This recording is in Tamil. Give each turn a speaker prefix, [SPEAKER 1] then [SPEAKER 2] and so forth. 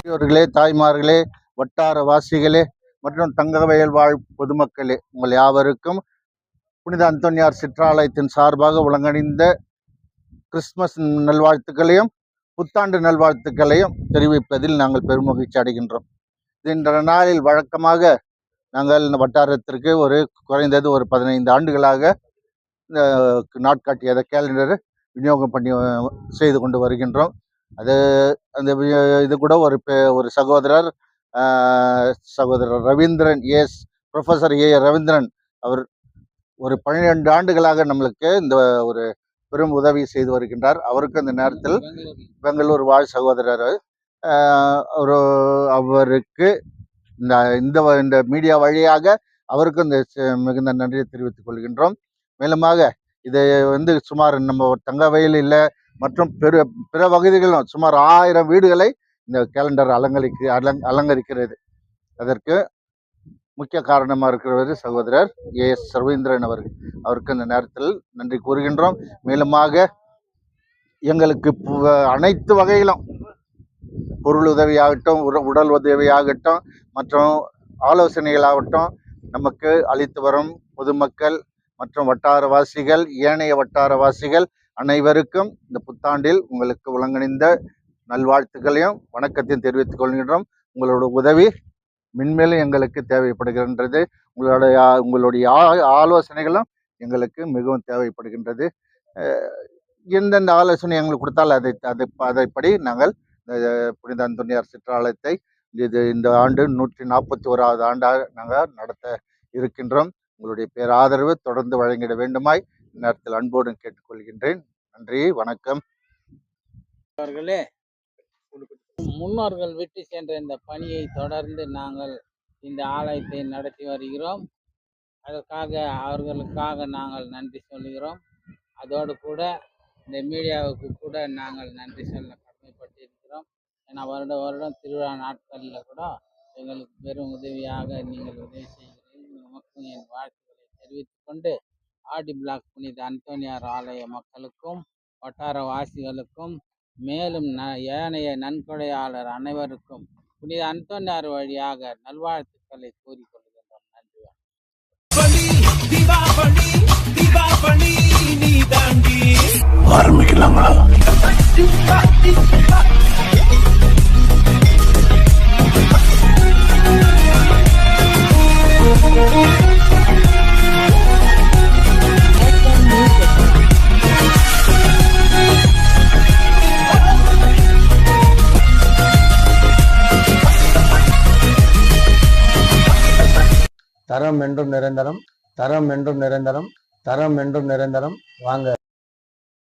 [SPEAKER 1] பெரியோர்களே, தாய்மார்களே, வட்டார வாசிகளே மற்றும் தங்கவயல் வாழ் பொதுமக்களே, உங்கள் யாவருக்கும் புனித அந்தோனியார் சிற்றாலயத்தின் சார்பாக உலகணிந்த கிறிஸ்துமஸ் நல்வாழ்த்துக்களையும் புத்தாண்டு நல்வாழ்த்துக்களையும் தெரிவிப்பதில் நாங்கள் பெருமகிழ்ச்சி அடைகின்றோம். இன்ற நாளில் வழக்கமாக நாங்கள் இந்த வட்டாரத்திற்கு குறைந்தது ஒரு 15 ஆண்டுகளாக நாட்காட்டி அதை கேலண்டர் விநியோகம் பண்ணி செய்து கொண்டு வருகின்றோம். அந்த இது கூட ஒரு சகோதரர் ரவீந்திரன், ப்ரொஃபஸர் ரவீந்திரன் அவர் ஒரு 12 ஆண்டுகளாக நம்மளுக்கு இந்த ஒரு பெரும் உதவி செய்து வருகின்றார். அவருக்கு அந்த நேரத்தில் பெங்களூர் வாழ் சகோதரர் அவருக்கு இந்த மீடியா வழியாக அவருக்கு இந்த மிகுந்த நன்றியை தெரிவித்துக் கொள்கின்றோம். மேலுமாக இதை சுமார் நம்ம தங்கவயல் இல்லை மற்றும் பிற பகுதிகளும் சுமார் 1000 வீடுகளை இந்த கேலண்டர் அலங்கரிக்கிறது. அதற்கு முக்கிய காரணமாக இருக்கிறவர் சகோதரர் ரவீந்திரன் அவர்கள். அவருக்கு இந்த நேரத்தில் நன்றி கூறுகின்றோம். மேலுமாக எங்களுக்கு அனைத்து வகையிலும் பொருள் உதவியாகட்டும், உடல் உதவியாகட்டும் மற்றும் ஆலோசனைகளாகட்டும் நமக்கு அளித்து வரும் பொதுமக்கள் மற்றும் வட்டாரவாசிகள், ஏனைய வட்டாரவாசிகள் அனைவருக்கும் இந்த புத்தாண்டில் உங்களுக்கு உலகணிந்த நல்வாழ்த்துக்களையும் வணக்கத்தையும் தெரிவித்துக் கொள்கின்றோம். உங்களோட உதவி மென்மேலும் எங்களுக்கு தேவைப்படுகின்றது. உங்களுடைய ஆலோசனைகளும் எங்களுக்கு மிகவும் தேவைப்படுகின்றது. எந்தெந்த ஆலோசனை எங்களுக்கு கொடுத்தால் அதைப்படி நாங்கள் புனித அந்தோனியார் சிற்றாலயத்தை இந்த ஆண்டு 141வது ஆண்டாக நாங்கள் நடத்த இருக்கின்றோம். உங்களுடைய பேராதரவு தொடர்ந்து வழங்கிட வேண்டுமாய் நேரத்தில் அன்போடு கேட்டுக்கொள்கின்றேன். நன்றி, வணக்கம்.
[SPEAKER 2] அவர்களே, முன்னோர்கள் விட்டு சென்ற இந்த பணியை தொடர்ந்து நாங்கள் இந்த ஆலயத்தை நடத்தி வருகிறோம். அதற்காக அவர்களுக்காக நாங்கள் நன்றி சொல்கிறோம். அதோடு கூட இந்த மீடியாவுக்கு கூட நாங்கள் நன்றி சொல்ல கடமைப்பட்டிருக்கிறோம். ஏன்னா வருடம் திருவிழா நாட்களில் கூட எங்களுக்கு பெரும் உதவியாக நீங்கள் உதவி செய்கிறீர்கள். உமக்கும் என் வாழ்த்துக்களை தெரிவித்துக் கொண்டு ஆடி பிளாக் புனித அந்தோனியார் ஆலய மக்களுக்கும் வட்டார வாசிகளுக்கும் மேலும் ஏனைய நன்கொடையாளர் அனைவருக்கும் புனித அந்தோனியார் வழியாக நல்வாழ்த்துக்களை கூறிக்கொள்கின்றோம். நன்றி.
[SPEAKER 3] ஆரம்பிக்கலாங்களா? தரம் என்றும் நிரந்தரம், தரம் என்றும் நிரந்தரம், தரம் என்றும் நிரந்தரம். வாங்க.